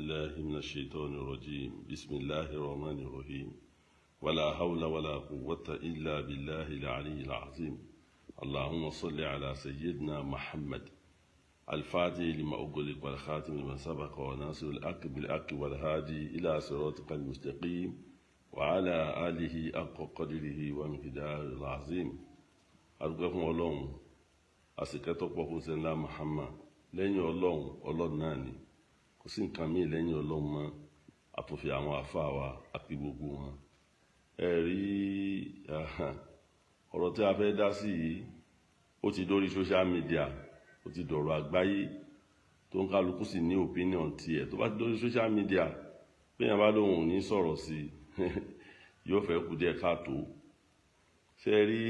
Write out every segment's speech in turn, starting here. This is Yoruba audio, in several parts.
بالله من الشيطان الرجيم بسم الله الرحمن الرحيم ولا حول ولا قوة إلا بالله العلي العظيم اللهم صل على سيدنا محمد الفاتح لما أغلق والخاتم لما سبق وناصر الحق بالحق والهادي إلى صراطك المستقيم وعلى آله حق قدره ومقداره العظيم أرجوكم الله أسكتوا بقول سيدنا محمد lẹ́yìn ọlọ́run náà ni kò sí nǹkan míì lẹ́yìn ọlọ́run mọ́ àtúnfi àwọn àfáà wa àti gbogbo wọn. ẹ rí ọ̀rọ̀ tí a fẹ́ dá sí yìí ó ti dórí social media ó ti dọ̀rọ̀ àgbáyé tó ń kálukú sì ní opinion tiẹ̀ tó bá ti dórí social media péyàn bá lóun ò ní sọ̀rọ̀ sí yóò fẹ́ kú díẹ̀ káàtó. ṣe rí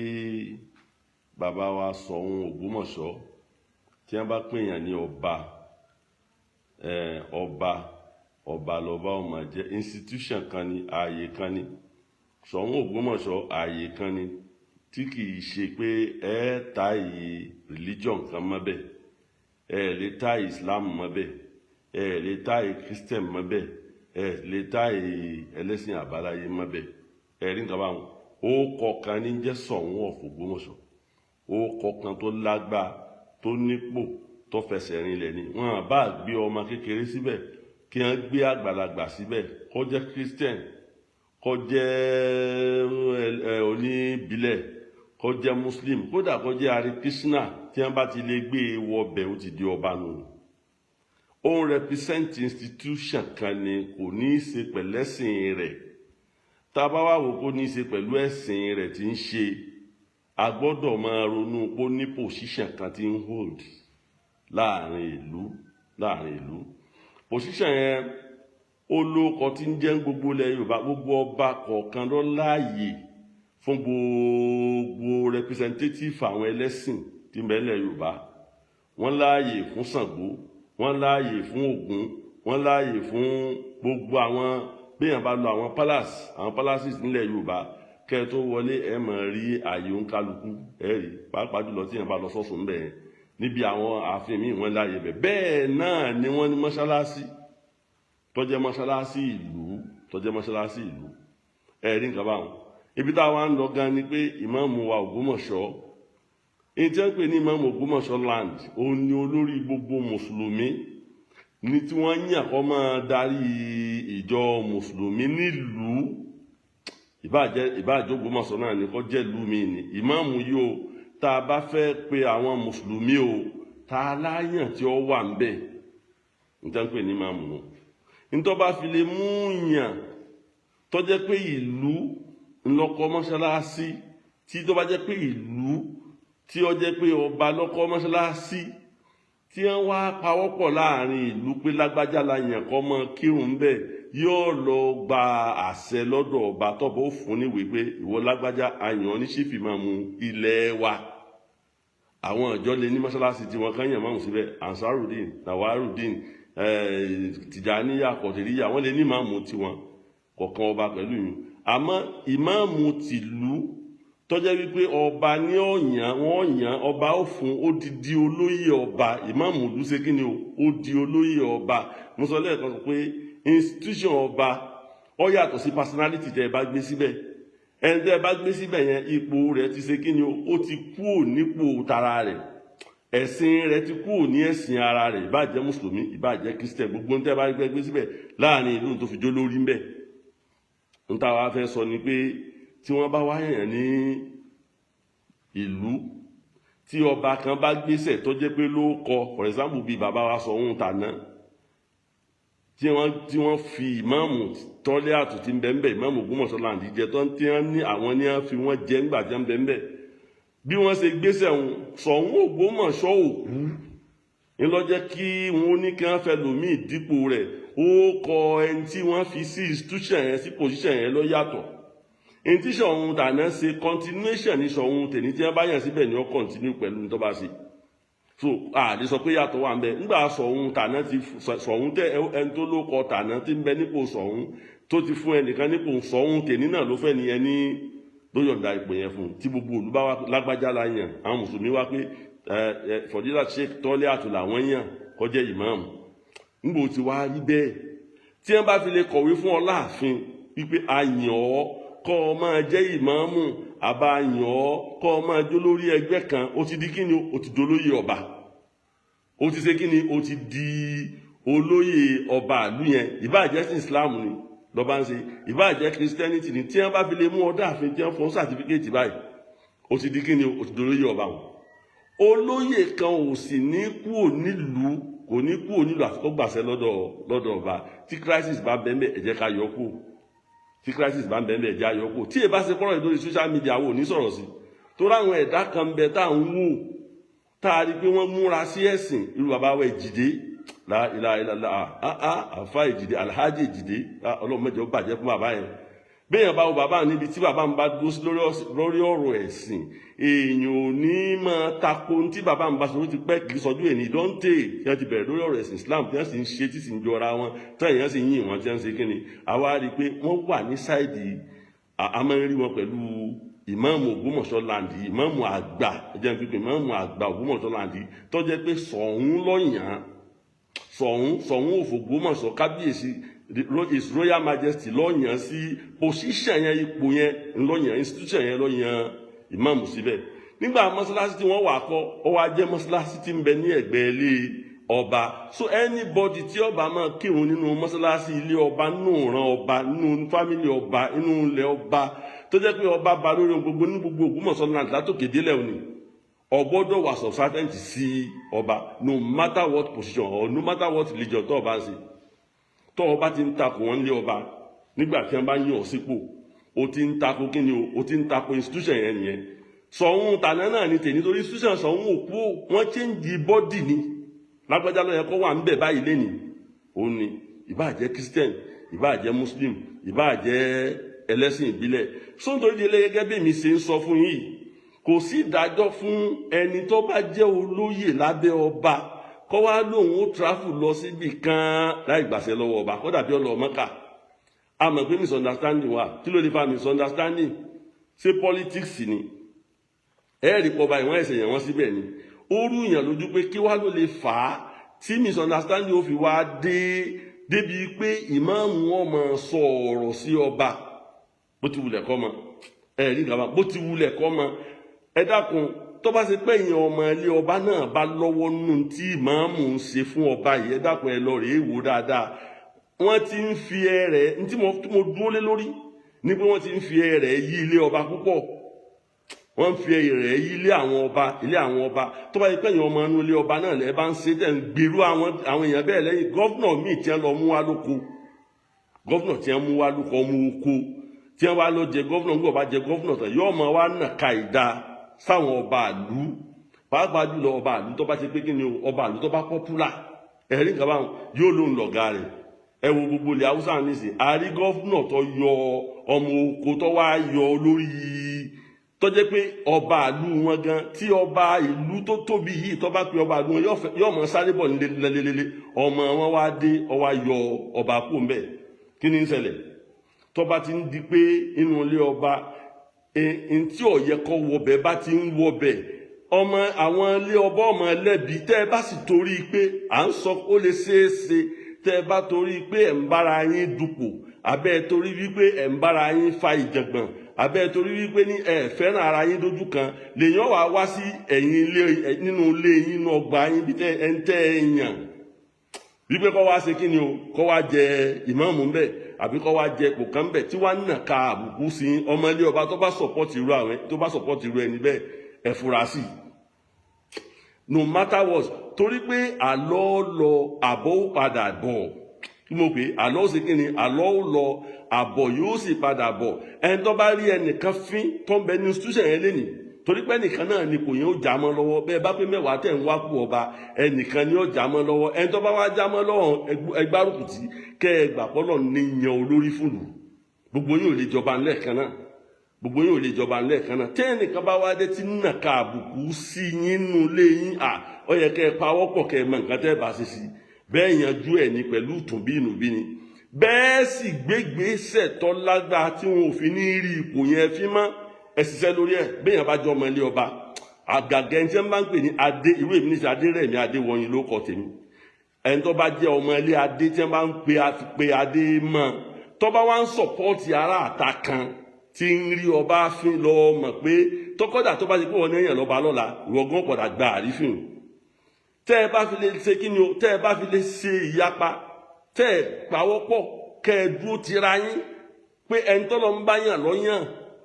bàbá wa Ṣọ̀ún Ògbómọ̀ṣọ́ tí wọ́n bá pèèyàn ní ọba lọ́ba ọmọ jẹ́ institution kan ní ààyè kan ní Ṣọ̀ún Ògbómọ̀ṣọ́ ààyè kan ní tí kì í ṣe pé ẹ táyì religion kan mọ́bẹ̀ ẹ lè táyì Islam mọ́bẹ̀ ẹ lè táyì Christian mọ́bẹ̀ ẹ lè táyì ẹlẹ́sìn àbáláyé mọ́bẹ̀ ẹ rí nǹkan báwọn ó kọ̀ọ̀kan ní jẹ́ Ṣọ̀ún of Ògbómọ̀ṣọ́ ó kọ̀ọ̀kan tó lágbára tó nípò tó fẹsẹ̀ rinlẹ̀ ni wọn bá gbé ọmọ kékeré síbẹ̀ kí wọ́n gbé àgbàlagbà síbẹ̀ kó jẹ́ Christian kó jẹ́ oníbílẹ̀ kó jẹ́ Muslim kódà kó jẹ́ Hare Krishna tí wọ́n bá ti lè gbé e wọ ọbẹ̀ ó ti di ọba nù. ó ń represent institution kan ni kò ní í ṣe pẹ̀lẹ́sìn rẹ̀ tá a bá wà wò kó ní í ṣe pẹ̀lú ẹ̀sìn rẹ̀ tí ń ṣe a gbọ́dọ̀ máa ronú pé ó ní position kan tí ń hold láàrin ìlú position yẹn ó lóko tí ń jẹ́ gbogbo ilẹ̀ Yorùbá gbogbo ọba kọ̀ọ̀kan ló láàyè fún gbogbo representative àwọn ẹlẹ́sìn tí ń bẹ ilẹ̀ Yorùbá wọ́n láàyè fún Ṣàngó wọ́n láàyè fún Ògún wọ́n láàyè fún gbogbo àwọn béèyàn bá lọ àwọn palaces nílẹ̀ Yorùbá kẹ́ tó wọlé ẹ máa rí ààyè òǹkálukú ẹ rí pàápàá jùlọ tí yẹn bá lọ sọ́sùn bẹ́ẹ̀ níbi àwọn ààfin míì wọ́n láàyè bẹ́ẹ̀ náà ni wọ́n ní mọ́ṣáláṣí tó jẹ́ mọ́ṣáláṣí ìlú ẹ rí nǹkan báwọn. ibi táwa ń lọ gan ni pé ìmáàmù wa Ògbómọ̀ṣọ́ èyí tí wọ́n pè ní ìmáàmù Ògbómọ̀ṣọ́ land òun ni olórí gbogbo mùsùlùmí ní tí wọ́n yàn kó máa darí ìjọ mùsùlùmí nílùú ìbáàjẹ́ Ògbómọ̀ṣọ́ náà ni kó jẹ́ ìlú mi ni ìmáàmù yìí o tá a bá fẹ́ pe àwọn mùsùlùmí o tá a láyàn tí ó wà ń bẹ̀ níta ń pè ní ìmáàmù nù nítorí bá fi lè mú yàn tó jẹ́ pé ìlú ńlọ́kọ́ mọ́ṣáláṣí tí tó bá jẹ́ pé ìlú tí ó jẹ́ pé ọba lọ́kọ́ mọ́ṣáláṣí tí wọ́n wá pawọ́pọ̀ láàrin ìlú pé lágbájá la yàn kó mọ́ kírun bẹ́ẹ̀ yóò lọ gba àṣẹ lọ́dọ̀ ọba tọ́bọ̀ ó fún níwèé pé ìwọ lágbájá àyàn ní sífì máa mú ilẹ̀ wa àwọn ìjọ lè ní mọ́ṣáláṣí tí wọ́n kàn yàn máa mú síbẹ̀ Ansarudeen Nawarudeen Tìjàníyà Kọ̀dìríyà wọ́n lè ní máa mú tiwọn kọ̀ọ̀kan ọba pẹ̀lú yìí àmọ́ ìmáàmù tìlú tọ́jẹ́ wípé ọba ní wọ́n yàn ọba ó fún odidi olóyè ọba ìmáàmù ìlú ṣe kí ni ó di olóyè ọba mo sọ lẹ́ẹ̀kan sọ pé institution ọba ó yàtọ̀ sí personality tẹ́ ẹ bá gbé síbẹ̀ ẹni tẹ́ ẹ bá gbé síbẹ̀ yẹn ipò rẹ̀ ti ṣe kí ni ó ti kúrò nípò tara rẹ̀ ẹ̀sìn rẹ̀ ti kúrò ní ẹ̀sìn ara rẹ̀ ìbáàjẹ́ mùsùlùmí ìbáàjẹ́ Christian gbogbo tẹ́ ẹ bá gbé síbẹ̀ láàrin ìlú tó fi jó lórí ńbẹ̀ ń tá wa fẹ́ sọ ni pé tí wọ́n bá wáyàn ní ìlú tí ọba kan bá gbéṣẹ̀ tó jẹ́ pé ló kọ for example bíi bàbá wa Ṣọ̀ún tàná tí wọ́n fi ìmáàmù tọ́lé àtù tí ń bẹ ń bẹ ìmáàmù Ògbómọ̀ṣọ́ láǹdí jẹ tó ń tí wọ́n ní àwọn ní wọ́n fi wọ́n jẹ ńgbà jẹ́ ń bẹ ń bẹ bí wọ́n ṣe gbéṣẹ̀ Ṣọ̀ún Ògbómọ̀ṣọ́ òkú ń lọ jẹ́ kí wọ́n ní kí wọ́n fẹ́ lòmíì dípò rẹ̀ ó kọ ẹni tí wọ́n fi sí institution yẹn sí position yẹn ló yàtọ̀ ẹni tí Ṣọ̀ún tàná ṣe continuation ní Ṣọ̀ún tèmi tí wọ́n bá yàn síbẹ̀ ni ó continue pẹ̀lú ní tó bá ṣe so àdé sọ pé yàtọ̀ wà ń bẹ nígbà Ṣọ̀ún tàná ti Ṣọ̀ún tẹ ẹni tó ló kọ tàná tí ń bẹ nípò Ṣọ̀ún tó ti fún ẹnìkan nípò Ṣọ̀ún tèmi náà ló fẹ́ ni ẹni ló yọ̀ǹda ipò yẹn fún tí gbogbo olùbá wa lágbájá la yàn àwọn mùsùlùmí wá pé Fọdílà Sheikh Tọ́lé àtù làwọn yàn kó jẹ́ ìmáàmù nígbà tí wàá rí bẹ́ẹ̀ tí wọ́n bá fi lè kọ̀wé fún ọ láàfin wípé a yàn ọ́ kọ́ ọ máa jẹ́ ìmáàmù àbá yàn ọ́ kọ́ ọ máa jó lórí ẹgbẹ́ kan ó ti di kíni ó ti dolóyè ọba ó ti ṣe kíni ó ti di olóyè ọba ìlú yẹn ìbáàjẹ́ sí Islam ni lọ́ba ń ṣe ìbáàjẹ́ Christianity ni tí wọ́n bá fi lè mú ọ dáàfin tí wọ́n fọ́n sàtífíkẹ́tì báyìí ó ti di kíni ó ti dolóyè ọba wọn olóyè kan ò sì ní kúrò nílùú kò ní kúrò nílùú àti kó gbàṣẹ lọ́dọ̀ ọba tí crisis bá bẹ́ẹ̀ ẹ jẹ́ ká yọ kú tí crisis bá bẹ́ẹ̀ ẹ jẹ́ ká yọ kú tí ẹ bá ṣe kọ́rọ̀ lórí social media wo ní sọ̀rọ̀ sí tó ráwọn ẹ̀dá kan bẹ tá à ń wò tá a rí pé wọ́n múra sí ẹ̀sìn irú bàbá wa Èjìdé àfa Èjìdé Alhaji Èjìdé ọlọ́run mẹ́jọ bàjẹ́ fún bàbá yẹn béèyàn bá wo bàbá níbi tí bàbá mi bá dúró sí lórí ọ̀rọ̀ ẹ̀sìn èèyàn ò ní máa tako tí bàbá mi bá sọ ti pẹ́ kì í sọjú ẹ̀ ní dọ́ńtè tí wọ́n ti bẹ̀rẹ̀ lórí ọ̀rọ̀ ẹ̀sìn Islam tí wọ́n sì ń ṣe tí sì ń jọra wọn tí èèyàn sì ń yìn wọn tí wọ́n ń ṣe kí ni àwa rí i pé wọ́n wà ní sáìdì àmọ́rí wọn pẹ̀lú ìmáàmù Ògbómọ̀ṣọ́ láǹdì ìmáàmù àgbà ẹ̀jẹ̀ pípé ìmáàmù àgbà Ògbómọ̀ṣọ́ láǹdì tó jẹ́ pé Ṣọ̀ún lọ́yàn Ṣọ̀ún Ògbómọ̀ṣọ́ kábíyèsí His Royal Majesty lọ́yàn sí position yẹn ipò yẹn lọ́yàn institution yẹn lọ́yàn ìmáàmù síbẹ̀ nígbà mọ́sálásí tí wọ́n wà kọ́ ọ wá jẹ́ mọ́sálásí tí ń bẹ ní ẹ̀gbẹ́ ilé ọba so anybody tí ọba máa kírun nínú mọ́sálásí ilé ọba nínú ìran ọba nínú fámìlì ọba nínú ilẹ̀ ọba tó jẹ́ pé ọba ba lórí gbogbo ní gbogbo Ògbómọ̀ṣọ́ náà látòkè délẹ̀ òní ọgbọ́dọ̀ wà subservient sí ọba no matter what position or no matter what religion tó ọba ń ṣe tó ọba ti ń takò wọn lé ọba nígbà tí wọn bá yàn ọ sípò o ti ń takò kíni o ti ń takò institution yẹn nìyẹn Ṣọ̀ún tàná náà ni tèmi torí institution Ṣọ̀ún òkú wọn change body ni lágbájá ló yẹ kó wà ń bẹ báyìí lẹ́nìí òun ni ìbáàjẹ́ Christian ìbáàjẹ́ Muslim ìbáàjẹ́ ẹlẹ́sìn ìbílẹ̀ sóńtorí délé gẹ́gẹ́ bí mi ṣe ń sọ fún yìí kò sí ìdájọ́ fún ẹni tó bá jẹ́ olóyè lábẹ́ ọba kọ́ wá lóun ó tráfù lọ síbi kan láì gbàṣẹ lọ́wọ́ ọba kó dàbí ọlọ́ Mọ́kà a mọ̀ pé misunderstanding wà kí ló lè fa misunderstanding ṣé politics ni ẹ̀ẹ́dì pọ̀ba ìwọ̀n ẹ̀sẹ̀ yẹn wọ́n síbẹ̀ ni ó rú ìyàn lójú pé kí wá ló lè fà á tí misunderstanding ó fi wá débi pé ìmáàmù wọn máa sọ ọ̀rọ̀ sí ọba bó ti wulẹ̀ kọ́ mọ ẹ̀ẹ́dì gàba bó ti wulẹ̀ kọ́ mọ ẹ dákun tó bá ṣe pé èèyàn ọmọ ilé ọba náà bá lọ́wọ́ nù tí ìmáàmù ń ṣe fún ọba yìí ẹ dákun ẹ lọ rèé wò dáadáa wọ́n ti ń fi ẹrẹ̀ ní tí mo dúró lé lórí ní pé wọ́n ti ń fi ẹrẹ̀ yí ilé ọba púpọ̀ wọ́n ń fi ẹrẹ̀ yí ilé àwọn ọba tó bá ṣe pé èèyàn ọmọ inú ilé ọba náà lẹ́ bá ń ṣe tẹ̀ ń gbèrú àwọn èèyàn bẹ́ẹ̀ lẹ́yìn gọ́vnọ̀ míì tí wọ́n lọ mú wá lóko gọ́vnọ̀ tí wọ́n mú wá lóko ọmọ oko tí wọ́n wá lọ jẹ gọ́vnọ̀ nígbà bá jẹ gọ́vnọ̀ tán yóò mọ wá nàka ìdá sáwọn ọba àlú pàápàá jùlọ ọba àlú tó bá ṣe pé kí ni ọba àlú tó bá pọ́pùlà ẹ̀rí nǹkan báwọn yóò lóun lọ̀gá rẹ̀ ẹ wo gbogbo ilẹ̀ haúsá nísìn àrí gọ́fúnà tó yọ ọmọ oko tó wá yọ lórí tó jẹ́ pé ọba àlú wọn gan tí ọba ìlú tó tóbi yìí tó bá pe ọba àlú wọn yóò mọ sáré bọ̀ nílelelele ọmọ wọn wá dé ọwá yọ ọba kó ń bẹ̀ kí ni ń ṣẹlẹ̀ tó bá ti ń di pé inú ilé ọba ntí ọ̀yẹ́ kọ́ wọbẹ̀ bá ti ń wọbẹ̀ ọmọ àwọn ilé ọba ọmọ ẹlẹ́bi tẹ́ ẹ bá sì torí pé à ń sọ ó lè ṣeé ṣe tẹ́ ẹ bá torí pé ẹ̀ ń bára yín dupò àbẹ́ ẹ torí wípé ẹ̀ ń bára yín fa ìjàngbọ̀n àbẹ́ ẹ torí wípé ní ẹ̀ fẹ́ràn ara yín dójú kan lèèyàn wá wá sí ẹ̀yìn ilé nínú ilé yín nínú ọgbà yín bí tẹ́ ẹ ń tẹ́ ẹ yàn wípé kọ́ wá ṣe kí ni o kọ́ wá jẹ ìmáàmù ń bẹ̀ àbí kọ́ wá jẹ kò kán bẹ̀ tí wàá nà ka àbùkù sí ọmọ ilé ọba tó bá sọ̀pọ̀tì irú ẹni bẹ́ẹ̀ ẹ fura sí no matter what torí pé àlọ́ lọ àbọ̀ padà bọ̀ kí mo pè àlọ́ ṣe kí ni àlọ́ lọ àbọ̀ yóò sì padà bọ̀ ẹni tó bá rí ẹnìkan fín tó ń bẹ ní institution yẹn lénìí torí pé ẹnìkan náà ni kò yẹn ó já mọ́ lọ́wọ́ bẹ́ẹ̀ bá pé mẹ́wàá tẹ̀ ń wá kú ọba ẹnìkan ni ó já mọ́ lọ́wọ́ ẹni tó bá wá já mọ́ lọ́wọ́ ẹgbárùkùtì kẹ́ ẹ gbà pọ́lọ̀ ní yan olórí fúlù gbogbo yín ò lè jọba lẹ́ẹ̀kan náà gbogbo yín ò lè jọba lẹ́ẹ̀kan náà tẹ́ ẹnìkan bá wá dé tí nàka àbùkù sí yín nù lé yín ó yẹ kẹ́ ẹ pawọ́pọ̀ kẹ́ ẹ mọ nǹkan tẹ́ ẹ bá ṣe sí bẹ́ẹ̀ yanjú ẹ̀ ní pẹ̀lú tùnbínùbí ni bẹ́ẹ̀ sì gbégbèsè tó lágbára tí wọn ò fi ní rí ipò yẹn fi mọ́ ẹ ṣiṣẹ́ lórí ẹ̀ bẹ́ẹ̀ yẹn bá jọ ọmọ ilé ọba àgàgà ẹni tí wọ́n bá ń pè ní adé ìwé mi ní sẹ́ Adérẹ̀mí Adéwọ̀nyí ló kọ tèmi ẹni tó bá jẹ́ ọmọ ilé adé tí wọ́n bá ń pe adé mọ́ tó bá wá ń sọ̀pọ́ọ̀tì ara àta kan tí ń rí ọba fín lọ mọ̀ pé tọkọ́dà tó bá ti pé wọn ní èèyàn lọ́ba lọ́la ìwọ̀gán padà gba àrífín tẹ́ ẹ bá fi lè ṣe kí ni o tẹ́ ẹ bá fi lè ṣe ìyapa tẹ́ ẹ pawọ́pọ̀ kẹ́ ẹ dúró tira yín pé ẹni tọ́lọ́ ń bá yàn lọ́yàn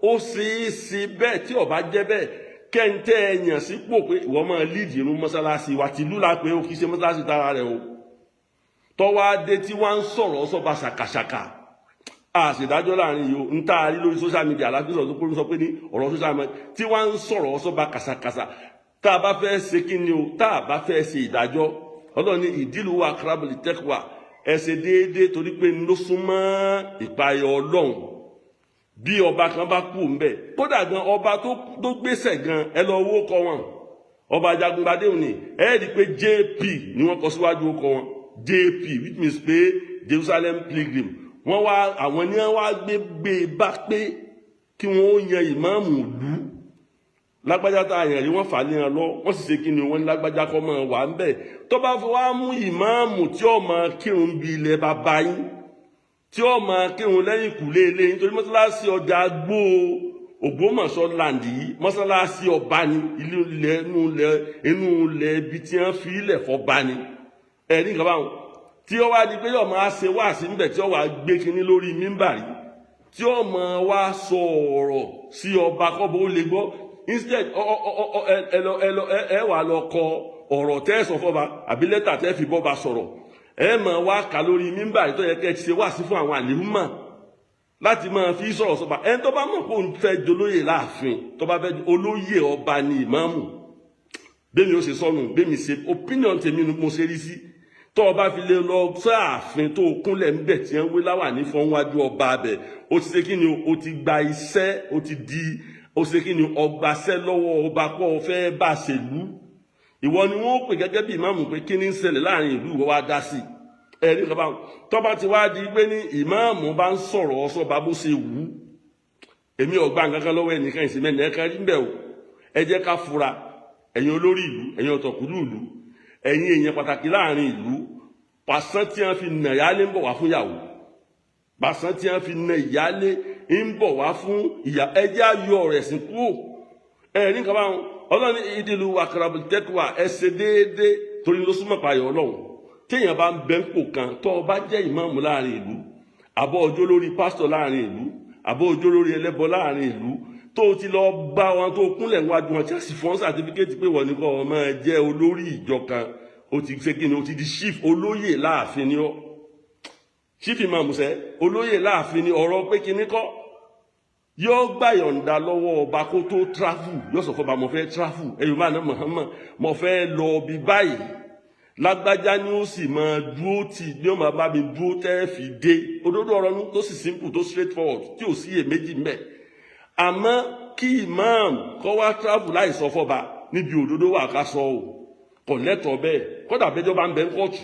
ó ṣeé ṣe bẹ́ẹ̀ tí ó bá jẹ́ bẹ́ẹ̀ kẹ́ńtẹ́ ẹ̀yàn sípò pé ìwọ́n máa líìdì irun mọ́sálásí wa ti lúla pé ó kì í ṣe mọ́sálásí tara rẹ̀ o tọ́wọ́ adé tí wọ́n ń sọ̀rọ̀ sọ́ba ṣàkàṣàkà àṣèdájọ́ láàrin yìí o ń tá a rí lórí social media aláfíìsọ̀ tó kóró sọ pé ní ọ̀rọ̀ social media tí wọ́n ń sọ̀rọ̀ sọ́ba kàṣàkàṣà tá a bá fẹ́ ṣe kí ni o tá a bá fẹ́ ṣe ìdájọ́ ọlọ́ni ìdílù wa akrabul taqwa ẹ ṣe déédéé torí pé ló súnmọ́ ìpayọ̀ ọlọ́run bí ọba kan bá kú ń bẹ kódà gan ọba tó gbéṣẹ̀ gan ẹ lọ owó kọ wọn ọba Ajagungbadé òní ẹ rí i pé JP ni wọ́n kọ síwájú ó kọ wọn JP which means pé Jerusalem Pilgrim wọ́n wá àwọn ní wọ́n wá gbé bá pé kí wọ́n ó yan ìmáàmù ìlú lágbájá tá a yàn rí wọ́n fà á léran lọ wọ́n sì ṣe kí ni wọ́n ní lágbájá kọ́ mọ́ wà ń bẹ̀ tó bá fi wá mú ìmáàmù tí ó máa kírun bí ilẹ̀ bàbá yín tí ó máa kírun lẹ́yìn kùlé ilé nítorí mọ́sálásí ọjà gbó Ògbómọ̀ṣọ́ láǹdì yìí mọ́sálásí ọba ni inú ilẹ̀ ibi tí wọ́n fi ilẹ̀ fọba ni ẹ̀rí nǹkan báwọn tí ó wá di pé yóò máa ṣe wá sí níbẹ̀ tí ó wá gbé kinní lórí mímbàrí tí ó máa wá sọ ọ̀rọ̀ sí ọba kọ́bọ̀ ó lè gbọ́ instead ẹ wà lọ kọ ọ̀rọ̀ tẹ́ ẹ sọ fọba àbí lẹ́tà tẹ́ fi bọ́ba sọ̀rọ̀ ẹ máa wá kà lórí mímbàrí tó yẹ kẹ́ ẹ ti ṣe wá sí fún àwọn àlèhùnmá láti máa fi sọ̀rọ̀ sọ́ba ẹni tó bá mọ̀ pé òun fẹ́ jolóyè láàfin tó bá fẹ́ olóyè ọba ní ìmáàmù bẹ́ẹ̀ni ó ṣe sọnù bẹ́ẹ̀ni ṣe opinion tèmi mo ṣe rí sí tó o bá fi lè lọ sáàfin tó o kúnlẹ̀ ńbẹ̀ tí wọ́n wé láwà ní fọ́nwájú ọba abẹ ó ti ṣe kí ni o ti gba iṣẹ́ ó ti di ó ṣe kí ni ọgbàṣẹ́ lọ́wọ́ ọba kó o fẹ́ bá ṣèlú ìwọ ni wọ́n pè gẹ́gẹ́ bí ìmáàmù pé kí ni ń ṣẹlẹ̀ láàrin ìlú ìwọ wá dá sí ẹ̀rí kan báwọn tó bá ti wá di pé ní ìmáàmù bá ń sọ̀rọ̀ ọ̀ṣọ́ba bó ṣe wù ú èmi ọ̀gbà nǹkan lọ́wọ́ ẹnìkan ìsinmi ẹ̀ka rí mbẹ́ o ẹ jẹ́ ká fura ẹ̀yin olórí ìlú ẹ̀yin ọ̀tọ̀kùlú ìlú ẹ̀yin èèyàn pàtàkì láàrin ìlú pàṣán tí wọ́n fi nà ìyálé ń bọ̀ wá fún ìyàwó pàṣán tí wọ́n fi nà ìyálé ń bọ̀ wá fún ìyá ẹjẹ́ ayọ̀ rẹ̀ sí kúrò ẹ̀rí nǹkan báwọn ọlọ́run ìdílù akrabul taqwa ẹ ṣe déédéé torí ló súnmọ́ payọ̀ ọlọ́run téèyàn bá ń bẹ ń pò kan tó o bá jẹ́ ìmáàmù láàrin ìlú àbọ̀ ọjọ́ lórí pásítọ̀ láàrin ìlú àbọ̀ ọjọ́ lórí ẹlẹ́bọ láàrin ìlú tó o ti lọ bá wọn tó kúnlẹ̀ wájú wọn tí wọ́n sì fọ́n sàtífíkẹ́tì pé wọ́n ní kọ́ ọ máa jẹ́ olórí ìjọ kan o ti ṣe kí ni o ti di chief olóyè láàfin ni ọ́ chief ìmáàmù sẹ́ olóyè láàfin ni ọ̀rọ̀ pé kíní kọ́ yóò gbà yọ̀ǹda lọ́wọ́ ọba kó tó travel yóò sọ fọba mo fẹ́ travel ẹ̀yọ́ máa ná Muhammad mo fẹ́ lọ bí báyìí lágbájá ni ó sì máa dúró tì ní ó máa bá mi dúró tẹ́ fi dé òdodo ọ̀rọ̀ nu tó sì simple tó straight forward tí ò sí iyèméjì mbẹ̀ àmọ́ kí imam kọ́ wá travel láì sọ fọba níbi òdodo wà ká sọ o kò lẹ́tọ̀ọ́ bẹ́ẹ̀ kódà bẹ́jọ́ bá ń bẹ ń kọ́ọ̀tù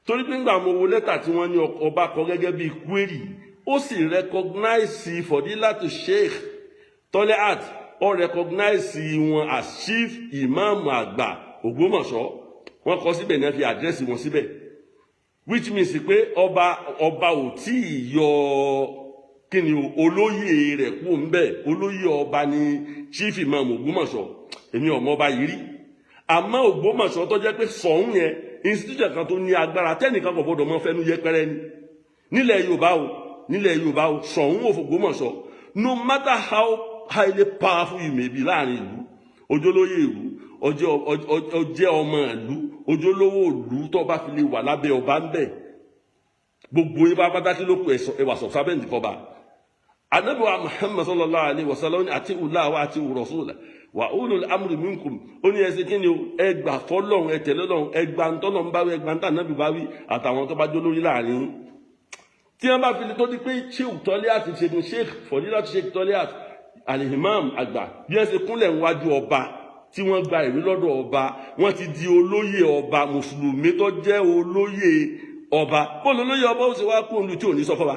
torí pé ńgbà mo wo lẹ́tà tí wọ́n ní ọba kọ gẹ́gẹ́ bíi query ó sì recognize Fọdílátù Sheikh Toliat ó recognize wọn as chief imam àgbà Ògbómọ̀ṣọ́ wọ́n kọ síbẹ̀ náà fi àdírẹ́sì wọn síbẹ̀ which means pé ọba ò tí ì yọ kí ni olóyè rẹ̀ kú ń bẹ̀ olóyè ọba ni chief imam Ògbómọ̀ṣọ́ èmi ọmọ ọba yìí rí àmọ́ Ògbómọ̀ṣọ́ tó jẹ́ pé sọ̀hún yẹn institution kan tó ní agbára tẹ́nìkan kò gbọdọ̀ mọ́ fẹ́nu yẹpẹrẹ ni nílẹ̀ Yorùbá o sọ̀hún Ògbómọ̀ṣọ́ no matter how highly powerful you may be láàrin ìlú ojúlóyè ìlú ọjẹ́ ọmọ ìlú ojúlówó ìlú tó bá fi lè wà lábẹ́ ọba ń bẹ̀ gbogbo yín bá pàtàkì ló kù ẹwà sọ̀sábẹ́ǹtì fọba Ànábì wa Muhammad sallallahu alaihi wasallam àti Allah wa àti Rasulullah wa ulul amri minkum ó ní ẹsẹ̀ kí ni o ẹgbà fọlọ́run ẹtẹ̀lé lọ́run ẹgbà ńtọ́nà ń báwí ẹgbà ńtà nábì báwí àtàwọn tó bá jó lórí láàrin tí wọ́n bá fi lè tó di pé Sheikh Toliat ṣe ní Sheikh Fọdílátù Sheikh Toliat al-Imam àgbà bí wọ́n ṣe kúnlẹ̀ níwájú ọba tí wọ́n gba ìwé lọ́dọ̀ ọba wọ́n ti di olóyè ọba mùsùlùmí tó jẹ́ olóyè ọba bóòlù olóyè ọba ó sì wá kó olú tí ò ní sọ fọba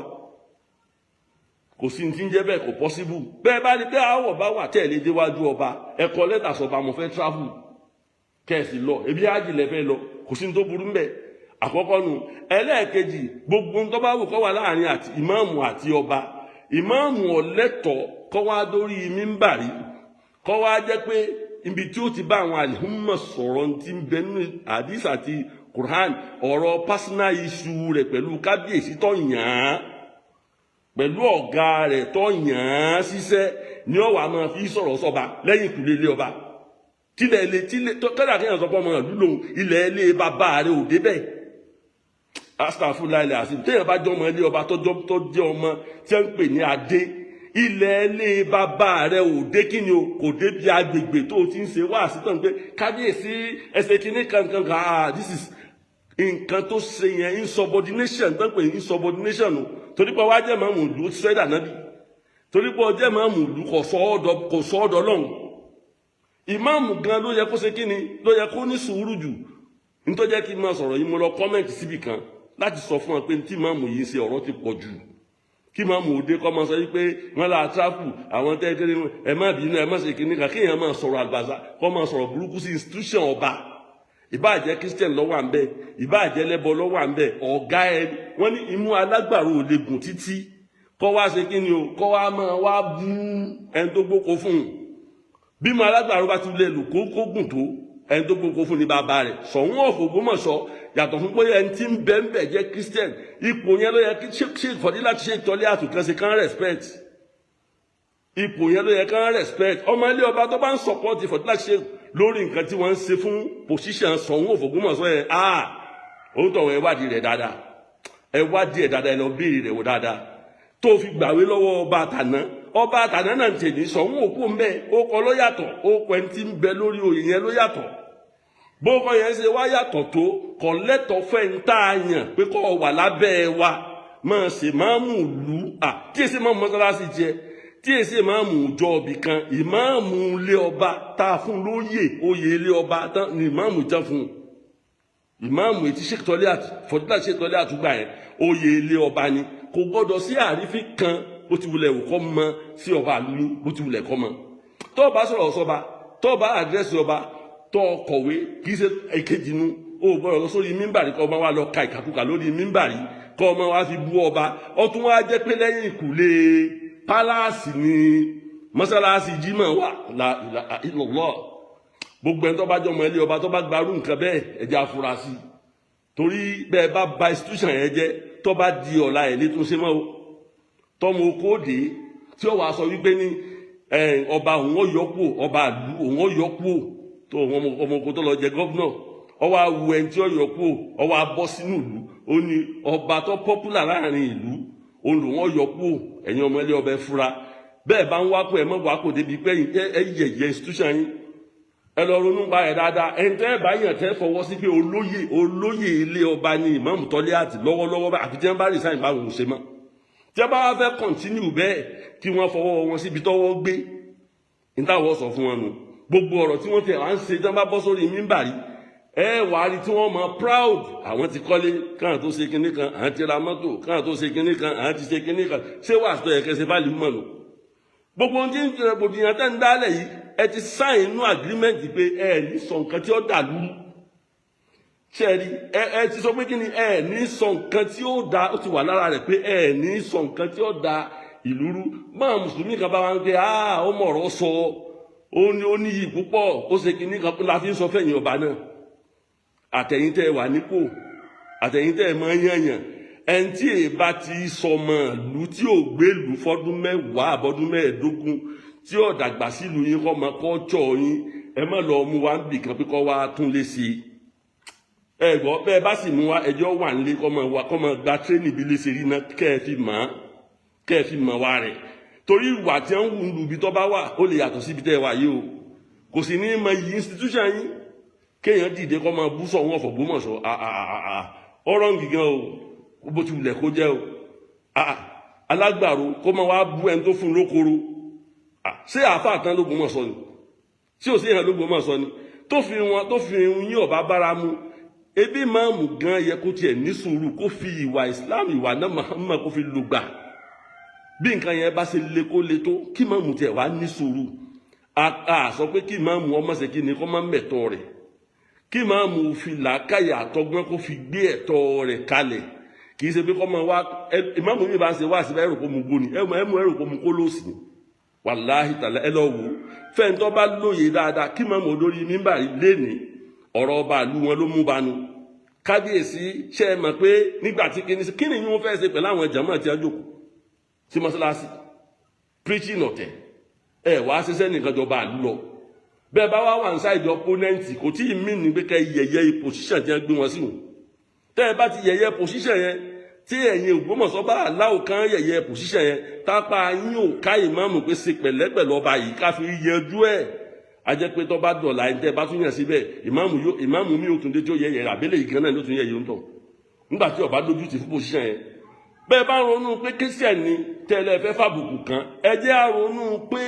kò sí ní tí ń jẹ́ bẹ́ẹ̀ kò pọ́síbù bẹ́ẹ̀ bá ní pé àwọ̀ bá wà tẹ̀lé déwájú ọba ẹ̀kọ́ lẹ́tà sọba mo fẹ́ travel kẹ́ẹ̀sì lọ ebi ájì lẹ fẹ́ lọ kò sí ní tó burú mbẹ́ àkọ́kọ́ nu. ẹlẹ́ẹ̀kejì gbogbo tó bá wù kó wà láàrin àti ìmáàmù àti ọba, ìmáàmù ọ̀lẹ́tọ̀ kó wá dórí mímbàrí kó wá jẹ́ pé ibi tí ó ti bá àwọn àlùmọ̀ sọ̀rọ̀ ti ń bẹ nínú hadith àti Quran ọ̀rọ̀ personal issue rẹ̀ pẹ̀lú kábíyèsí tó yàn án pẹ̀lú ọ̀gá rẹ̀ tó yàn án ṣiṣẹ́ ni ó wá máa fi sọ̀rọ̀ sọ́ba lẹ́yìn ìkùlé ilé ọba tílẹ̀ ilé tọ́jà kéèyàn sọ pé ọmọ ìlú lòun ilẹ̀ ilé bàbá rẹ̀ ò débẹ̀ astagfirullah ilẹ̀ àti téèyàn bá jẹ́ ọmọ ilé ọba tó jẹ́ ọmọ tí wọ́n ń pè ní adé ilẹ̀ ilé bàbá rẹ̀ ò dé kí ni o kò dé bí agbègbè tó ti ń ṣe wá sí tán pé kábíyèsí ẹsẹ̀ kínní kankan this is nǹkan tó ṣe yẹn insubordination tó ń pè ní insubordination o torí pé wàá jẹ́ màmú ìlú sẹ́dà náà bí torí pé ọjọ́ màmú ìlú kò sọ ọ́dọ̀ lọ́hùn ìmáàmù gan ló yẹ kó ṣe kí ni ló yẹ kó ní sùúrù jù nítorí jẹ́ kí n máa sọ̀rọ̀ yìí mo lọ kọ́mẹ̀ntì síbì kan láti sọ fún wọn pé tí ìmáàmù yìí ṣe ọ̀rọ̀ ti pọ̀ jù kí ìmáàmù òde kọ́ máa sọ yìí pé wọ́n la tráfù àwọn tẹ́gẹ́rẹ́ ẹ má bínú ẹ má ṣe kíní kan kéèyàn máa sọ̀rọ̀ àgbàzá kọ́ máa sọ̀rọ̀ burúkú sí institution ọba ìbáàjẹ́ Christian ló wà ń bẹ̀ ìbáàjẹ́ lẹ́bọ ló wà ń bẹ̀ ọ̀gá ẹ wọ́n ní imú alágbàro ò lè gùn títí kọ́ wá ṣe kí ni o kọ́ wá máa wá bú ẹni tó gbóko fún un bí mo alágbàro bá ti lè lù kó gùn tó ẹni tó gbóko fún ni bàbá rẹ̀ Ṣọ̀ún of Ògbómọ̀ṣọ́ yàtọ̀ fún pé ẹni tí ń bẹ ń bẹ̀ jẹ́ Christian ipò yẹn ló yẹ kí ṣe ìfọ̀dí láti ṣe ìtọ́lé àtúnkànṣe kan respect ipò yẹn ló yẹ kán respect ọmọ ilé ọba tó bá ń support ìfọ̀dí láti ṣe lórí nǹkan tí wọ́n ń ṣe fún position Ṣọ̀ún of Ògbómọ̀ṣọ́ yẹn òun tọ̀wọ̀ ẹ wádìí rẹ̀ dáadáa ẹ wádìí ẹ̀ dáadáa ẹ lọ béèrè rẹ̀ wò dáadáa tó fi gbàwé lọ́wọ́ ọba àtàná náà ń tèmi Ṣọ̀ún òkú ń bẹ ó kọ ló yàtọ̀ ó kọ ẹni tí ń bẹ lórí oyè yẹn ló yàtọ̀ bókọ yẹn ṣe wá yàtọ̀ tó kọ lẹ́tọ̀ fẹ́ ń tá a yàn pé kọ́ wà lábẹ́ wa máa ṣe máàmù lù tí èsì máàmù mọ́sálásí jẹ tí èsì máàmù ìjọ ibì kan ìmáàmù ilé ọba tá a fún lóyè oyè ilé ọba tán ni ìmáàmù jẹ́ fún un ìmáàmù ètí ṣètọ́lé fọ̀dúlà ṣètọ́lé àtúgbà yẹn oyè ilé ọba ni kò gbọdọ̀ sí àrífín kan bó ti wulẹ̀ kọ́ mọ sí ọba àlùyí bó ti wulẹ̀ kọ́ mọ tó o bá sọ̀rọ̀ sọba tó o bá àdírẹ́sì ọba tó o kọ̀wé kì í ṣe èkejì nu o gbọdọ̀ lọ sórí mímbàrí kọ́ ọmọ wa lọ ka ìkàkùkà lórí mímbàrí kọ́ ọmọ wa fi bú ọba ọtún wa jẹ́ pé lẹ́yìn ìkùlé pálásì ni mọ́sálásí jímọ̀ wà la ilaha illallah gbogbo ẹni tó bá jọmọ ilé ọba tó bá gbarú nǹkan bẹ́ẹ̀ ẹ̀jẹ̀ afurasí torí bẹ́ẹ̀ bá ba institution yẹn jẹ́ tó bá di ọ̀la ẹ̀ létún ṣe mọ́ o tọmọ okòóde tí ó wàá sọ wípé ní ọba òun ó yọkú ọba àlú òun ó yọkú tó ọmọ oko tó lọ jẹ gọ́vnọ̀ ọwọ́ awu ẹni tí ó yọkú ọwọ́ abọ́ sínú ìlú ó ní ọba tó pọ́pùlà láàrin ìlú òun lòun ó yọkú ẹ̀yin ọmọ ilé ọba ẹ fura bẹ́ẹ̀ bá ń wákò ẹ mọ́ wákò débi pé ẹ yẹ̀yẹ́ institution yín ẹ lọ ronú pa ẹ dáadáa ẹni tẹ́ ẹ bá yàn tẹ́ fọwọ́ sí pé olóyè ilé ọba ní ìmáàmù tọ́lé àti lọ́wọ́lọ́wọ́ bá àfi tí wọ́n bá rí sáyìn bá wò ó ṣe mọ́ tí wọ́n bá wá fẹ́ kọ̀ntínú bẹ́ẹ̀ kí wọ́n fọwọ́ wọn síbi tọ́wọ́ gbé nítawọ́ sọ fún wọn nù gbogbo ọ̀rọ̀ tí wọ́n tẹ̀ wá ń ṣe tí wọ́n bá bọ́ sórí mímbàrí ẹ wàá rí tí wọ́n mọ proud àwọn ti kọ́lé káwọn tó ṣe kinní kan àwọn ti ra mọ́tò káwọn tó ṣe kinní kan àwọn ti ṣe kinní kan ṣé wàá sọ yẹ kẹsẹ̀ bá lè mọ̀ nù gbogbo ohun tí ń jẹ gbòdìyàn tẹ́ ń dálẹ̀ yìí ẹ ti sáìn inú agreement pé ẹ ní sọ nǹkan tí ó dà lúrú ṣẹ́ẹ̀rí ẹ ti sọ pé kí ni ẹ ní sọ nǹkan tí ó da ó ti wà lára rẹ̀ pé ẹ ní sọ nǹkan tí ó da ìlú rú máa mùsùlùmí kan bá wá ń pè ó mọ̀ ọ̀rọ̀ sọ ó ní iyì púpọ̀ ó ṣe kinní kan la fi ń sọ fẹ̀yìn ọba náà àtẹ̀yìn tẹ́ ẹ wà nípò àtẹ̀yìn tẹ́ ẹ máa ń yànyàn ẹni tí èèbá ti sọmọ ìlú tí ò gbé ìlú fọdún mẹ́wàá àbọ̀dún mẹ́ẹ̀ẹ́dógún tí ò dàgbà sílùú yín kọ́ máa kọ́ ọ̀chọ́ yín ẹ má lọ mú wa ń bì kan pé kọ́ wa tún lé sí i ẹ gbọ́ bẹ́ẹ̀ bá sì mú wa ẹjọ́ wà nílé kọ́ máa gba tírénì bí lè ṣe rí náà kẹ́ ẹ fi mọ̀ wa rẹ̀ torí ìwà tí wọ́n ń wù lù bí tọ́ bá wà ó lè yàtọ̀ síbi tẹ́ ẹ wà yìí o kò sì ní mọ iyì institution yín kéèyàn dìde kọ́ máa bú Ṣọ̀ún of Ògbómọ̀ṣọ́ ọ̀rọ̀ ń gígan o bó ti wulẹ̀ kó jẹ́ o alágbàro kó máa wá bú ẹni tó fún un lókoro ṣé àáfàá tán l'Ógbómọ̀ṣọ́ ni ṣé ò sí ìhàn l'Ógbómọ̀ṣọ́ ni tó fi yín ọba bára mu ebi máàmù gan yẹ kó tiẹ̀ ní sùúrù kó fi ìwà Islam ìwà náà Muhammad kó fi lùgbà bí nǹkan yẹn bá ṣe le kó le tó kí máàmù tiẹ̀ wá ní sùúrù sọ pé kí máàmù ọmọ ṣe kí ni kó má mẹ̀tọ́ rẹ̀ kí ìmáàmù fi làákàyè àtọgbọ́n kó fi gbé ẹ̀tọ́ rẹ̀ kalẹ̀ kì í ṣe pé kọ́ máa wá ìmáàmù mi bá ń ṣe wá síbẹ̀ ẹ̀rọ kó mu gbóni ẹ̀rọ kó mu kó lóòsì ni wàláhì tàlà ẹ lọ wò ó fẹ́ǹtọ́ bá lóye dáadáa kí ìmáàmù olórí mímbàrí léni ọ̀rọ̀ ọba àlú wọn ló mú banu kábíyèsí ṣe é mọ̀ pé nígbà tí kí ni wọ́n fẹ́ ṣe pẹ̀lú àwọn jàmáà tí a jókòó sí mọ́ṣáláṣí preaching ọ̀tẹ̀ ẹ wá ṣiṣẹ́ nìkan jọba àlú lọ bẹ́ẹ̀ bá wá wà ní sáìdì opponent kò tí ì mí ní pé kẹ́ yẹ̀yẹ́ position tí wọ́n gbé wọn sí wọn tẹ́ ẹ bá ti yẹ̀yẹ́ position yẹn tí ẹ̀yin Ògbómọ̀ṣọ́ bá aláwọ̀ kan yẹ̀yẹ́ position yẹn tápá yín ò ká ìmáàmù pé ṣe pẹ̀lẹ́pẹ̀lẹ́ ọba yìí ká fi yẹjú ẹ̀ ajẹ́ pé tó bá dọ̀là ẹ̀ tẹ́ bá tún yàn síbẹ̀ ìmáàmù mi ò tún dé tí ó yẹ̀yẹ́ àbẹ́lẹ̀ yìí kan náà ló tún yẹ̀yẹ́ ń tọ̀ nígbà tí ọba lójú ti fún position yẹn bẹ́ẹ̀ bá ronú pé Christian ni tẹ́lẹ̀ fẹ́ fàbùkù kan ẹ jẹ́ á ronú pé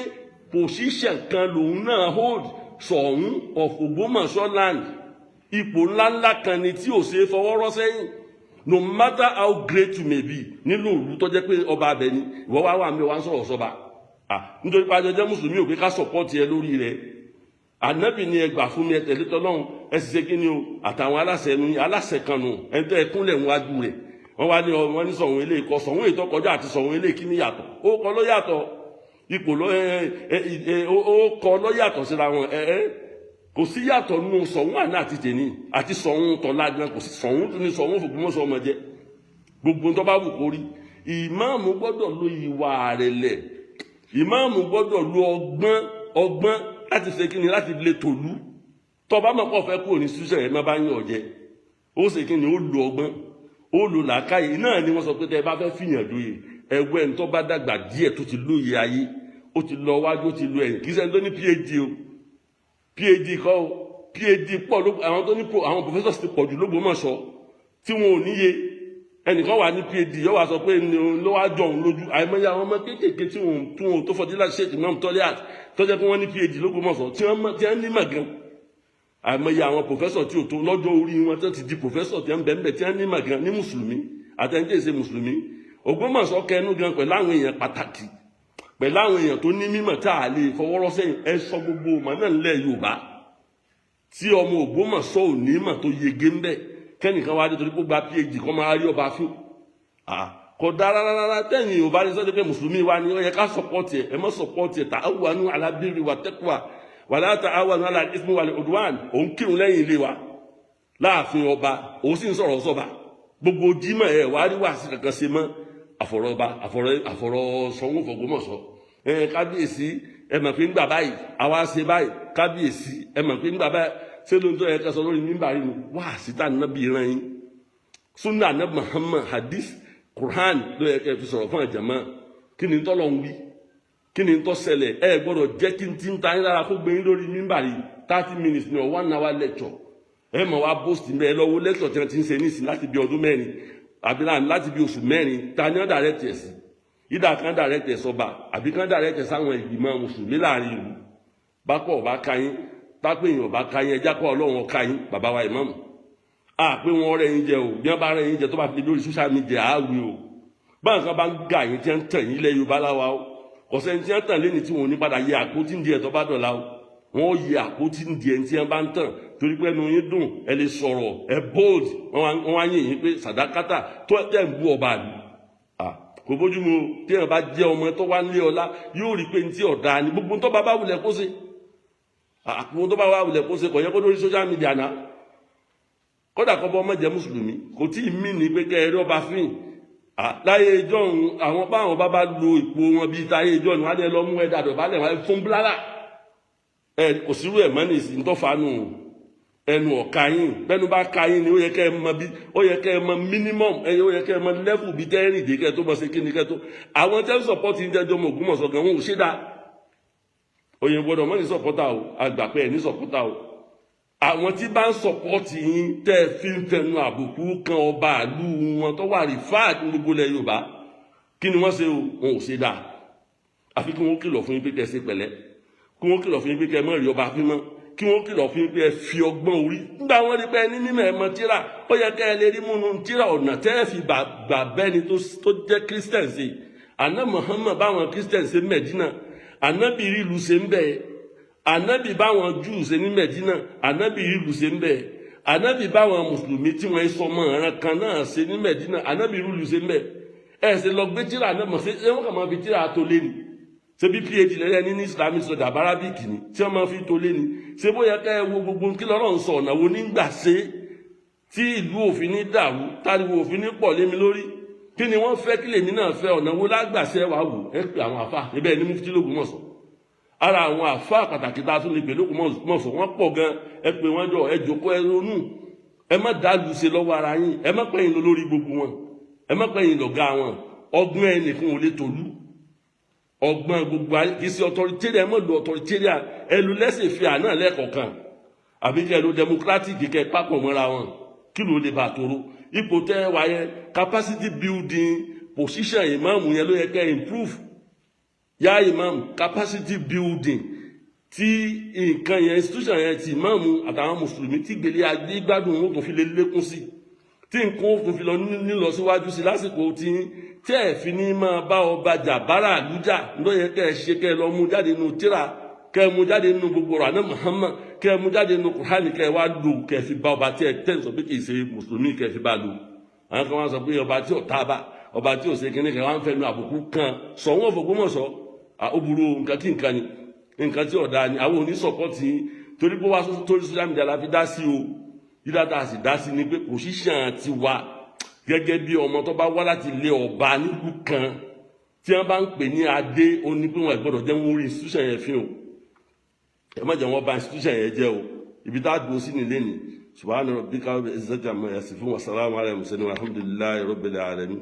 position kan lòun náà hold Ṣọ̀ún of Ògbómọ̀ṣọ́ land ipò ńláńlá kan ni tí ò ṣe é fọwọ́rọ́ sẹ́yìn no matter how great you may be nílò òru tó jẹ́ pé ọba abẹ ni ìwọ wá wà mí wá ń sọ̀rọ̀ sọ́ba nítorí pé ajọjẹ́ mùsùlùmí ò pé ká sọ̀pọ́ọ̀tì ẹ lórí rẹ̀ ànábì ni ẹ gbà fún mi ẹ tẹ̀lé tọ́lọ́run ẹ sì ṣe kí ni o àtàwọn aláṣẹ ẹnu aláṣẹ kan nù ẹ tẹ́ ẹ kúnlẹ̀ níwájú rẹ̀ wọ́n wá ní wọ́n ní Ṣọ̀ún eléyìí kọ́ Ṣọ̀ún èyí tó kọjá àti Ṣọ̀ún eléyìí kí ni yàtọ̀ ó kọ́ ló yàtọ̀ ipò ó kọ́ ló yàtọ̀ síra wọn kò sí yàtọ̀ nínú Ṣọ̀ún àná àti tèmi àti Ṣọ̀ún tọ́lá gan kò sí Ṣọ̀ún tó ní Ṣọ̀ún fògbómọ̀ṣọ́ ọmọ jẹ gbogbo tó bá wù kó rí ìmáàmù gbọ́dọ̀ lo ìwà àrẹ̀lẹ̀ ìmáàmù gbọ́dọ̀ lo ọgbọ́n láti ṣe kíni láti lè tòlú tó bá mọ̀ pọ̀ fẹ́ kúrò ní ṣíṣẹ́ ẹ̀ má bá yín ọ̀jẹ́ ó ṣe kíni ó lo ọgbọ́n ó lo làákàyè náà ni wọ́n sọ pé tẹ́ ẹ bá fẹ́ fìyàn lóye ẹgbẹ́ ẹni tó bá dàgbà díẹ̀ tó ti lóye ayé ó ti lọ wájú ó ti lo ẹ̀yìn kì í ṣe tó ní PhD o PhD kọ́ o PhD pọ̀ àwọn tó ní àwọn professors ti pọ̀ jù l'Ógbómọ̀ṣọ́ tí wọn ò níye ẹnìkan wà ní PhD yóò wá sọ pé ló wá jọ òun lójú àìmọye àwọn ọmọ kéékèèké tí wọn tó fọdí láti ṣètì náà tọ́lẹ̀ tó jẹ́ pé wọ́n ní PhD l'Ógbómọ̀ṣọ́ tí wọ́n ní màgán àìmọye àwọn professor tí ò tó lọ́jọ́ orí wọn tó ti di professor tí wọ́n bẹ̀ẹ̀ tí wọ́n ní màgán ní mùsùlùmí àtẹ̀ǹtẹ̀ ṣe mùsùlùmí Ògbómọ̀ṣọ́ kẹnu gan pẹ̀lú àwọn èèyàn pàtàkì pẹ̀lú àwọn èèyàn tó ní mímọ̀ tá a lè fọwọ́rọ́ sẹ́yìn ẹ sọ gbogbo ọmọ náà nílẹ̀ Yorùbá tí ọmọ Ògbómọ̀ṣọ́ ò ní mọ̀ tó yege ń bẹ̀ kẹ́nìkan wá dé torí pé ó gba PhD kọ́ máa rí ọba fún kò dára rárá tẹ́yìn Yorùbá ní sọ́dọ̀ pé mùsùlùmí wa ni ó yẹ ká sọpọ́tì ẹ̀ ẹ mọ́ sọpọ́tì ẹ̀ ta'awanu ala birri wa taqwa wala ta'awanu ala al-ithmi wal udwan òun kírun lẹ́yìn ilé wa láàfin ọba òun sì ń sọ̀rọ̀ sọ́ba gbogbo jímọ̀ ẹ̀ wá rí wàásì kankan ṣe mọ́ àfọ̀rọ̀ Ṣọ̀ún f'Ògbómọ̀ṣọ́ kábíyèsí ẹ mọ̀ pé ń gbà báyìí àwa ṣe báyìí kábíyèsí ẹ mọ̀ pé ń gbà báyìí ṣé ló ń tọ́ ẹ kẹsàn lórí mímbàrí ni wá síta nábì ran yín sunna nabi Muhammad hadith Quran ló yẹ kẹ́ fi sọ̀rọ̀ fún àjàmá kí ni tọ́lọ̀ ń wí kí ni tọ́ ṣẹlẹ̀ ẹ gbọ́dọ̀ jẹ́ kí n ti ń ta yín lára kó gbé yín lórí mímbàrí 30 minutes ní 1 hour lecture ẹ mọ̀ wá bóòsì mẹ́ ẹ lọ́wọ́ lecture tí wọ́n ti ń ṣe nísìn láti bí ọdún mẹ́rin àbí láti bí oṣù mẹ́rin ta ni ó direct ẹ̀ sí ìdá kan direct ẹ̀ sọba àbí kan direct ẹ̀ sáwọn ìgbìmọ̀ mùsùlùmí láàrin ìlú bápọ̀ ọba káyín tápé èèyàn ọba káyín ẹjá kọ́ ọlọ́run káyín bàbá wa ìmáàmù pé wọ́n rẹ̀ yín jẹ o bí wọ́n bá rẹ̀ yín jẹ tó bá fi lórí social media àáwí o báwọn kan bá ń gà yín tí wọ́n ń tàn yín lẹ́ Yorùbá láwa o ọ̀sẹ̀ tí wọ́n tàn lẹ́ni tí wọ́n ní padà yẹ àpótí ń di ẹ̀ tó bá dọ̀la o wọ́n yẹ àpótí ń di ẹ̀ tí wọ́n bá ń tàn torí pé ẹnu yín dùn ẹ lè sọ̀rọ̀ ẹ bold wọ́n wá yín yín pé sàdákátà tó tẹ̀ ń bú ọba àlù kò bójú mu tí ẹ bá jẹ́ ọmọ tó wá nílé ọlá yóò rí pé ní tí ọ̀dà ni gbogbo tó bá wulẹ̀ kó ṣe àpò tó bá wulẹ̀ kó ṣe kò yẹ kó lórí social media náà kódà kọ́ bọ́ ọmọ jẹ́ mùsùlùmí kò tí ì mí ní pé kẹ́ ẹ rí ọba fín láyé ìjọ àwọn báwọn bá lo ipò wọn bíi táyé ìjọ ni wọn á lè lọ mú ẹ dàdọ̀ bá lẹ̀ wọn fún blára kò sírú ẹ̀ mọ́ nìsí ń tọ́fàánù ẹnu ọ̀ka yín bẹ́nu bá ka yín ni ó yẹ kẹ́ ẹ mọ bí ó yẹ kẹ́ ẹ mọ minimum ó yẹ kẹ́ ẹ mọ level bíi tẹ́rìn dé kẹ́ ẹ tó mọ̀ sí kíni kẹ́ tó àwọn tẹ́ ń sọ̀pọ́tì ń jẹ́jọ́ mọ̀ Ògbómọ̀ṣọ́ gan wọn ò ṣe dá òyìnbó gbọ́dọ̀ mọ́ ní sọ̀pọ́tà o àgbàpẹ́ ẹ̀ ní sọ̀pọ́tà o àwọn tí bá ń sọ̀pọ́tì yín tẹ́ ẹ fi ń fẹnu àbùkù kan ọba àlú wọn tó wà rí fáàdì gbogbo ilẹ̀ Yorùbá kí ni wọ́n ṣe o wọn ò ṣe dá àfi kí wọ́n kìlọ̀ fún yín pé kẹ́ ẹ ṣe pẹ̀lẹ́ kí wọ́n kìlọ̀ fún yín pé kẹ́ ẹ mọ̀ rí ọba fímọ́ kí wọ́n kìlọ̀ fún yín pé ẹ fi ọgbọ́n orí nígbà wọn rí pé ní mímọ̀ ẹ mọ tíra ó yẹ kẹ́ ẹ lè rí múnú tíra ọ̀nà tẹ́ ẹ fi gbà bẹ́ni tó jẹ́ Christian ṣe àná Muhammad báwọn Christian ṣe Mẹ́dínà ànábì rí ìlú ṣe ń bẹ̀ ànábì báwọn Júù ṣe ní Mẹ̀dínà ànábì ìlú ṣe ń bẹ ànábì báwọn mùsùlùmí tí wọ́n sọ ọmọ ọ̀ràn kan náà ṣe ní Mẹ̀dínà ànábì ìlú ṣe ń bẹ ẹ ṣe lọ gbé tíra náà mọ̀ ṣé wọ́n kàn máa fi tíra tó lé ni ṣé bí phd lẹ́yìn ní Islamic study Arabic ni tí wọ́n máa fi tó lé ni ṣé bóyá ká ẹ wo gbogbo kí lọ́rọ̀ ń sọ ọ̀nà wo nígbà ṣe tí ìlú òfin ní dàrú táriwo òfin ní pọ̀ lémi lórí kí ni wọ́n fẹ́ kí lèmi náà fẹ́ ọ̀nà wo lágbàṣẹ́ wàá wò ẹ pé àwọn àfa níbẹ̀ ní mufti l'Ògbómọ̀ṣọ́ ara àwọn àfa pàtàkì tá a tún lè pè l'Ògbómọ̀ṣọ́ wọ́n pọ̀ gan ẹ pé wọ́n jọ ẹ jókòó ẹ ronú ẹ má dàlú ṣe lọ́wọ́ ara yín ẹ má pẹ́yìn lórí gbogbo wọn ẹ má pẹ́yìn lọ̀gá wọn ọgbọ́n ẹnìkan ò lè tòlú ọgbọ́n gbogbo ayé kì í ṣe authoritarian ẹ má lo authoritarian ẹ lu lẹ́sẹ̀ fi àná lẹ́ẹ̀kọ̀ọ̀kan àbí kẹ́ ẹ lo democratic kẹ́ ẹ papọ̀ mọ́ra wọn kí ló lè bá a tóró ipò tẹ́ wà yẹn capacity building position ìmáàmù yẹn ló yẹ kẹ́ improve yá ìmáàmù capacity building tí nǹkan yẹn institution yẹn ti ìmáàmù àtàwọn mùsùlùmí tí gbélé agbé gbádùn wọn tó fi lè lékún sí tí nǹkan òfin fi lọ nílọ síwájú sí lásìkò tí ẹ fi ní máa bá ọba jà bára àlújà ló yẹ kẹ́ ẹ ṣe kẹ́ ẹ lọ mú jáde nínú tíra kẹ́ ẹ mú jáde nínú gbogbo ọ̀rọ̀ àná Muhammad kẹ́ ẹ mú jáde nínú Kùránì kẹ́ ẹ wá lò kẹ́ ẹ fi bá ọba tí ẹ tẹ́ sọ pé kì í ṣe mùsùlùmí kẹ́ ẹ fi bá lò àwọn kan wá sọ pé ọba tí ò tábà ọba tí ò ṣe kíní kẹ́ wá ń fẹnu àbùkù kan sọ wọn f'Ògbómọ̀ṣọ́ ó burú nǹkan tí nǹkan ni nǹkan tí ọ̀dà ni àwọn onísọ̀pọ̀tì torí pé wá torí social media la fi dá sí o dídá tá a sì dá sí ni pé position ti wà gẹ́gẹ́ bí ọmọ tó bá wá láti ilé ọba nílùú kan tí wọ́n bá ń pè ní adé oní pé wọ́n gbọ́dọ̀ jẹ́ wọ́n rí institution yẹn fi hàn ẹ má jẹ́ wọ́n bà institution yẹn jẹ́ o ibi tá a dùn sí nílé ni subhana rabbika rabbil izzati amma yasifun wa salamun ala al mursalin walhamdulillahi rabbil alamin.